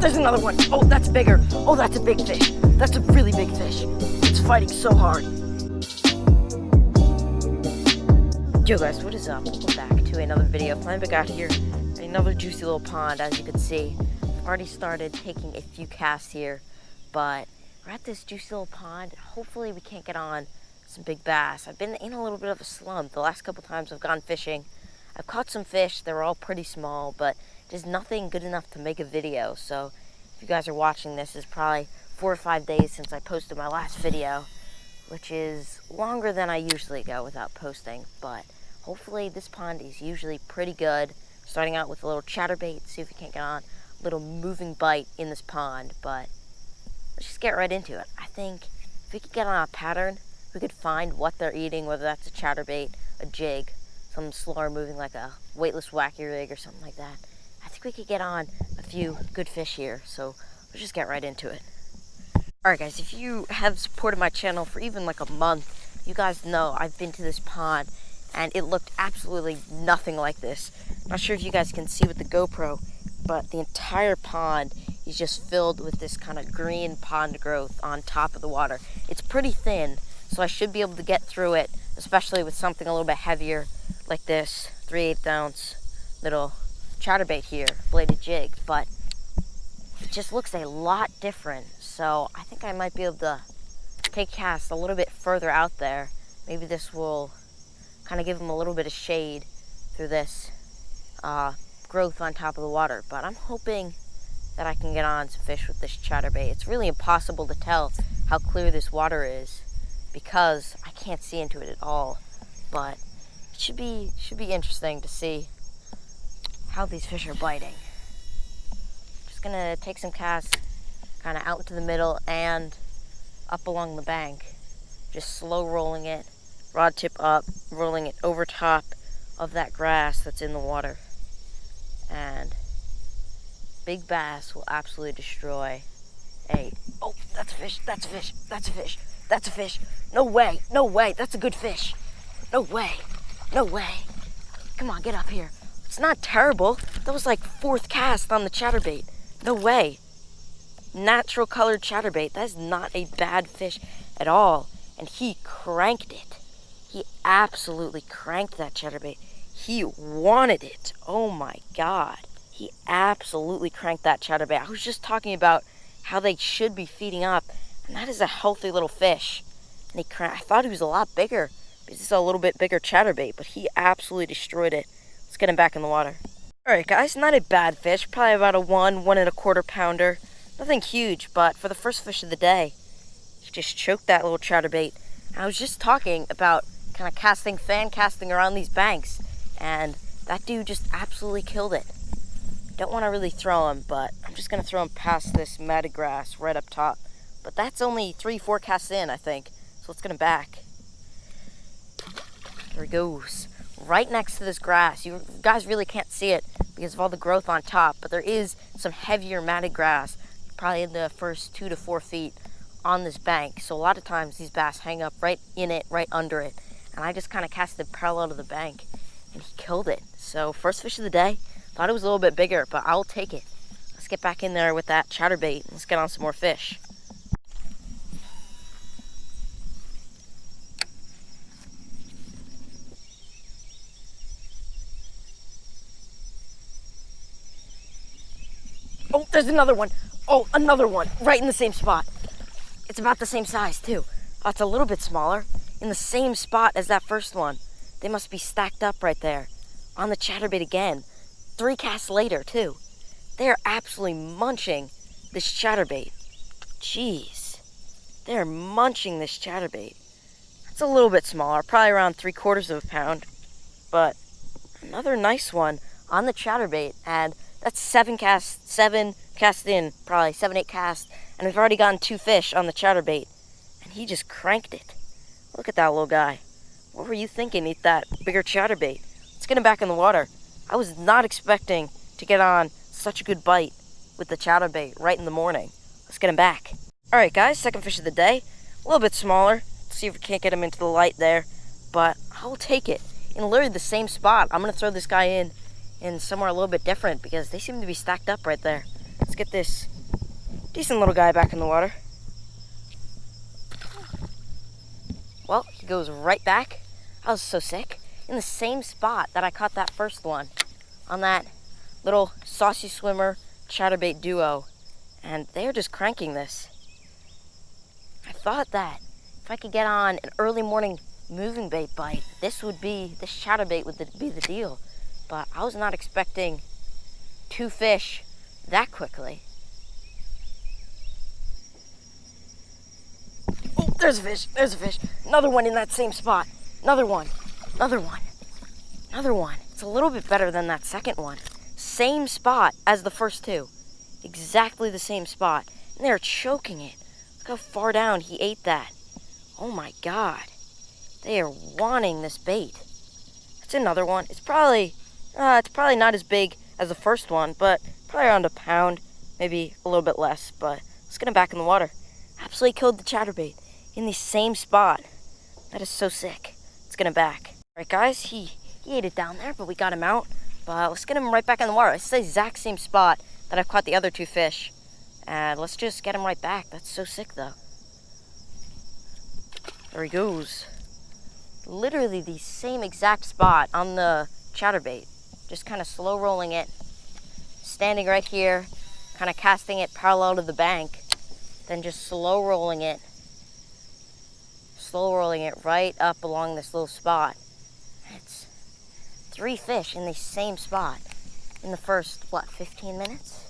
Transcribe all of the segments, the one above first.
there's another one. Oh, that's bigger. Oh, that's a big fish. That's a really big fish. It's fighting so hard. Yo guys, what is up? Welcome back to another video. Finally got here. Another juicy little pond, as you can see. I've already started taking a few casts here, but we're at this juicy little pond. Hopefully we can't get on some big bass. I've been in a little bit of a slump. The last couple times I've gone fishing, I've caught some fish. They were all pretty small, but just nothing good enough to make a video. So if you guys are watching this, it's probably 4 or 5 days since I posted my last video, which is longer than I usually go without posting, but hopefully this pond is usually pretty good. Starting out with a little chatterbait, see if we can't get on a little moving bite in this pond, but let's just get right into it. I think if we could get on a pattern, we could find what they're eating, whether that's a chatterbait, a jig, something slower moving like a weightless wacky rig or something like that. I think we could get on a few good fish here, so let's just get right into it. Alright guys, if you have supported my channel for even like a month, you guys know I've been to this pond and it looked absolutely nothing like this. Not sure if you guys can see with the GoPro, but the entire pond is just filled with this kind of green pond growth on top of the water. It's pretty thin, so I should be able to get through it, especially with something a little bit heavier like this 3/8 ounce little chatterbait here, bladed jig, but it just looks a lot different. So I think I might be able to take cast a little bit further out there. Maybe this will kind of give them a little bit of shade through this growth on top of the water. But I'm hoping that I can get on some fish with this chatterbait. It's really impossible to tell how clear this water is because I can't see into it at all. But it should be interesting to see how these fish are biting. Just gonna take some casts kind of out into the middle and up along the bank, just slow rolling it, rod tip up, rolling it over top of that grass that's in the water. And big bass will absolutely destroy oh, that's a fish, that's a fish, that's a fish, that's a fish. No way, no way, that's a good fish. No way, no way. Come on, get up here. It's not terrible. That was like 4th cast on the chatterbait. No way. Natural colored chatterbait. That is not a bad fish at all. And he cranked it. He absolutely cranked that chatterbait. He wanted it. Oh my God. He absolutely cranked that chatterbait. I was just talking about how they should be feeding up, and that is a healthy little fish. And I thought he was a lot bigger because it's a little bit bigger chatterbait, but he absolutely destroyed it. Let's get him back in the water. Alright guys, not a bad fish. Probably about a 1.25 pounder. Nothing huge, but for the first fish of the day, just choked that little chatterbait. I was just talking about kind of fan casting around these banks, and that dude just absolutely killed it. Don't want to really throw him, but I'm just going to throw him past this matted grass right up top. But that's only 3-4 casts in, I think. So let's get him back. There he goes. Right next to this grass. You guys really can't see it because of all the growth on top, but there is some heavier matted grass, probably in the first 2 to 4 feet on this bank. So a lot of times these bass hang up right in it, right under it. And I just kind of casted parallel to the bank and he killed it. So first fish of the day. Thought it was a little bit bigger, but I'll take it. Let's get back in there with that chatterbait and let's get on some more fish. Oh, there's another one. Oh, another one. Right in the same spot. It's about the same size, too. Oh, it's a little bit smaller. In the same spot as that first one. They must be stacked up right there. On the chatterbait again. 3 casts later, too. They are absolutely munching this chatterbait. Jeez. They are munching this chatterbait. It's a little bit smaller. Probably around 3/4 pound. But another nice one on the chatterbait. And that's 7 casts in, probably 7-8 casts, and we've already gotten 2 fish on the chatterbait, and he just cranked it. Look at that little guy. What were you thinking? Eat that bigger chatterbait. Let's get him back in the water. I was not expecting to get on such a good bite with the chatterbait right in the morning. Let's get him back. All right, guys, second fish of the day. A little bit smaller. Let's see if we can't get him into the light there, but I'll take it. In literally the same spot. I'm gonna throw this guy in somewhere a little bit different because they seem to be stacked up right there. Let's get this decent little guy back in the water. Well, he goes right back. I was so sick. In the same spot that I caught that first one, on that little saucy swimmer chatterbait duo. And they're just cranking this. I thought that if I could get on an early morning moving bait bite, this chatterbait would be the deal. But I was not expecting 2 fish that quickly. Oh, there's a fish, there's a fish. Another one in that same spot. Another one, another one, another one. It's a little bit better than that second one. Same spot as the first 2. Exactly the same spot. And they're choking it. Look how far down he ate that. Oh my God. They are wanting this bait. That's another one. It's probably not as big as the first one, but probably around a pound, maybe a little bit less. But let's get him back in the water. Absolutely killed the chatterbait in the same spot. That is so sick. Let's get him back. All right, guys, he ate it down there, but we got him out. But let's get him right back in the water. It's the exact same spot that I've caught the other 2 fish. And let's just get him right back. That's so sick, though. There he goes. Literally the same exact spot on the chatterbait. Just kind of slow rolling it. Standing right here, kind of casting it parallel to the bank. Then just slow rolling it right up along this little spot. It's 3 fish in the same spot in the first, 15 minutes?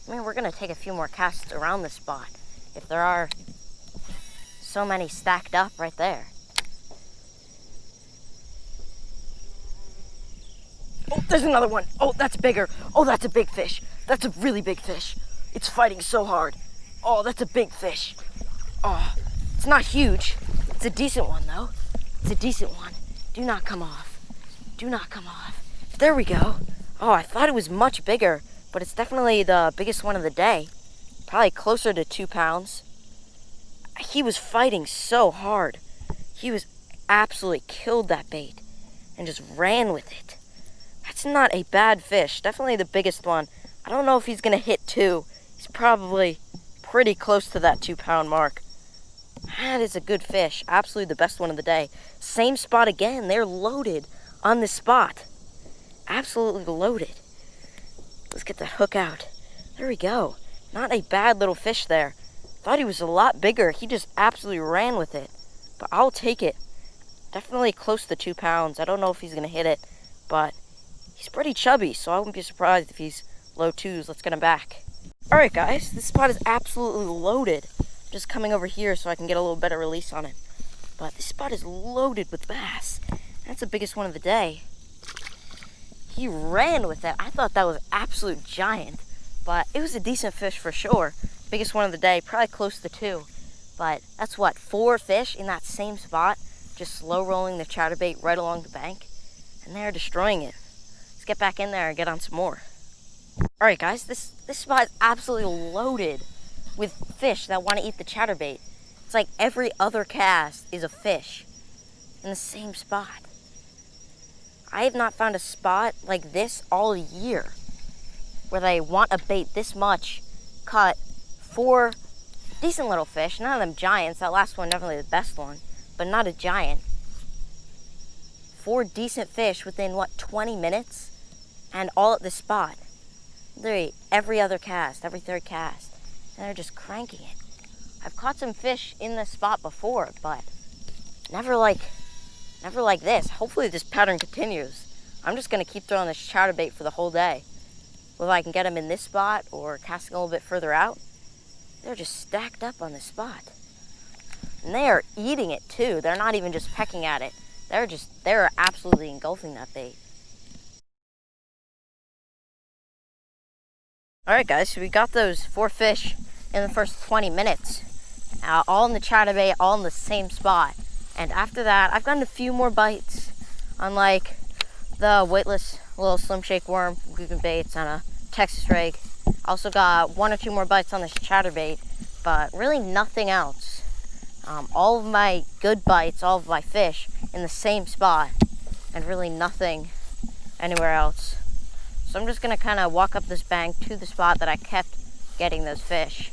I mean, we're gonna take a few more casts around this spot if there are so many stacked up right there. Oh, there's another one. Oh, that's bigger. Oh, that's a big fish. That's a really big fish. It's fighting so hard. Oh, that's a big fish. Oh, it's not huge. It's a decent one, though. It's a decent one. Do not come off. Do not come off. There we go. Oh, I thought it was much bigger, but it's definitely the biggest one of the day. Probably closer to 2 pounds. He was fighting so hard. He was absolutely killed that bait and just ran with it. That's not a bad fish. Definitely the biggest one. I don't know if he's going to hit 2. He's probably pretty close to that 2-pound mark. That is a good fish. Absolutely the best one of the day. Same spot again. They're loaded on this spot. Absolutely loaded. Let's get that hook out. There we go. Not a bad little fish there. Thought he was a lot bigger. He just absolutely ran with it. But I'll take it. Definitely close to 2 pounds. I don't know if he's going to hit it, but he's pretty chubby, so I wouldn't be surprised if he's low 2s. Let's get him back. Alright guys, this spot is absolutely loaded. I'm just coming over here so I can get a little better release on it. But this spot is loaded with bass. That's the biggest one of the day. He ran with that. I thought that was absolute giant, but it was a decent fish for sure. Biggest one of the day, probably close to 2. But that's 4 fish in that same spot, just slow rolling the chatterbait right along the bank, and they're destroying it. Let's get back in there and get on some more. Alright guys, this spot is absolutely loaded with fish that want to eat the chatterbait. It's like every other cast is a fish in the same spot. I have not found a spot like this all year where they want a bait this much, caught 4 decent little fish, none of them giants. That last one definitely the best one, but not a giant. 4 decent fish within 20 minutes, and all at this spot. Literally every other cast, every 3rd cast, and they're just cranking it. I've caught some fish in this spot before, but never like this. Hopefully this pattern continues. I'm just gonna keep throwing this chatterbait for the whole day. Whether I can get them in this spot or casting a little bit further out, they're just stacked up on this spot. And they are eating it too. They're not even just pecking at it. They're absolutely engulfing that bait. Alright guys, so we got those 4 fish in the first 20 minutes. All in the chatterbait, all in the same spot. And after that, I've gotten a few more bites on like the weightless little slim shake worm from Googan Baits on a Texas rig. Also got 1 or 2 more bites on this chatterbait, but really nothing else. All of my good bites, all of my fish in the same spot, and really nothing anywhere else. So I'm just gonna kind of walk up this bank to the spot that I kept getting those fish,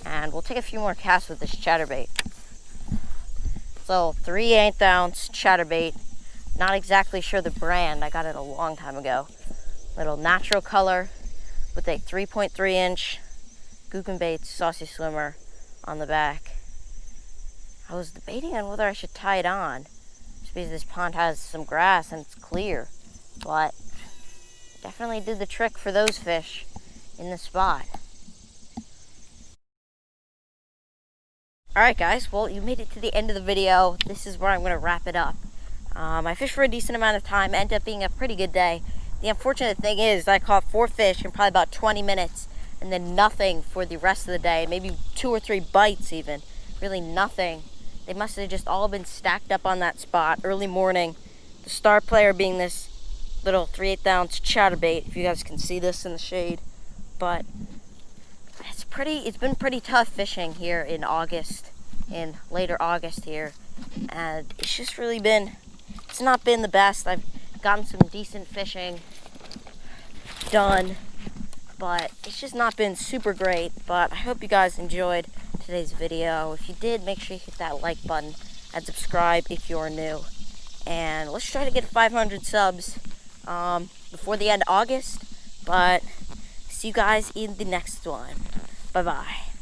and we'll take a few more casts with this chatterbait. So 3/8 ounce chatterbait, not exactly sure the brand, I got it a long time ago. Little natural color with a 3.3 inch Baits saucy swimmer on the back. I was debating on whether I should tie it on, just because this pond has some grass and it's clear, but definitely did the trick for those fish in the spot. Alright guys, well, you made it to the end of the video. This is where I'm going to wrap it up. I fished for a decent amount of time, ended up being a pretty good day. The unfortunate thing is I caught 4 fish in probably about 20 minutes, and then nothing for the rest of the day, maybe 2 or 3 bites even, really nothing. They must have just all been stacked up on that spot early morning. The star player being this little 3/8 ounce chatterbait, if you guys can see this in the shade. But it's been pretty tough fishing here in August, in later August here, and it's not been the best. I've gotten some decent fishing done, but it's just not been super great. But I hope you guys enjoyed today's video. If you did, make sure you hit that like button and subscribe if you're new, and let's try to get 500 subs before the end of August. But see you guys in the next one. Bye bye.